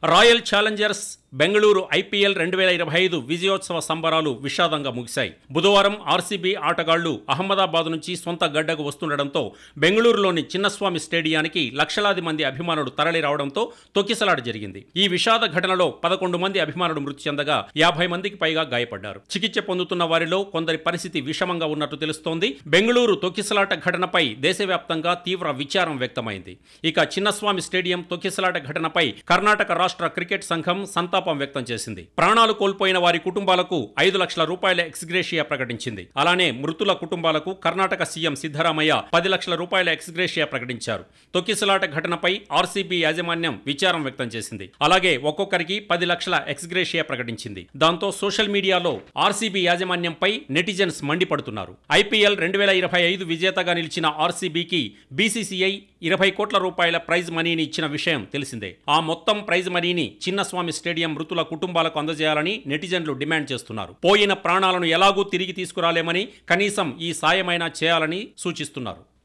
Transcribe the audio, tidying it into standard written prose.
Royal Challengers Bengaluru IPL 2025 విజయోత్సవ సంబరాలు విషాదంగా ముగిశాయి. బుధవారం ఆర్సీబీ ఆటగాళ్లు అహ్మదాబాద్ నుంచి సొంత గడ్డకు వస్తుండటంతో బెంగళూరులోని చిన్నస్వామి స్టేడియానికి లక్షలాది మంది అభిమానులు తరలి రావడంతో తొక్కిసలాట జరిగింది. ఈ విషాద ఘటనలో 11 మంది అభిమానులు మృతి చెందగా 50 మందికి పైగా గాయపడ్డారు. చికిత్స పొందుతున్న వారిలో కొందరి పరిస్థితి విషమంగా ఉన్నట్టు తెలుస్తోంది. బెంగళూరు తొక్కిసలాట ఘటనపై దేశవ్యాప్తంగా తీవ్ర విచారం వ్యక్తమైంది. ఇక చిన్నస్వామి స్టేడియం తొక్కిసలాట ఘటనపై కర్ణాటక రాష్ట్ర క్రికెట్ సంఘం సంతాపం వ్యక్తం చేసింది. ప్రాణాలు కోల్పోయిన వారి కుటుంబాలకు 5 లక్షల రూపాయల ఎక్స్గ్రేషియా ప్రకటించింది. అలానే మృతుల కుటుంబాలకు కర్ణాటక సీఎం సిద్ధరామయ్య 10 లక్షల రూపాయల ఎక్స్గ్రేషియా ప్రకటించారు. తొక్కిసలాట ఘటనపై ఆర్సీబీ యాజమాన్యం విచారం వ్యక్తం చేసింది. అలాగే ఒక్కొక్కరికి 10 లక్షల ఎక్స్గ్రేషియా ప్రకటించింది. దాంతో సోషల్ మీడియాలో ఆర్సీబీ యాజమాన్యంపై నెటిజన్స్ మండిపడుతున్నారు. ఐపీఎల్ 2025 విజేతగా నిలిచిన ఆర్సీబీకి బీసీసీఐ 20 కోట్ల రూపాయల ప్రైజ్ మనీని ఇచ్చిన విషయం తెలిసిందే. ఆ మొత్తం ప్రైజ్ మనీని చిన్నస్వామి స్టేడియం మృతుల కుటుంబాలకు అందజేయాలని నెటిజన్లు డిమాండ్ చేస్తున్నారు. పోయిన ప్రాణాలను ఎలాగూ తిరిగి తీసుకురాలేమని కనీసం ఈ సాయమైనా చేయాలని సూచిస్తున్నారు.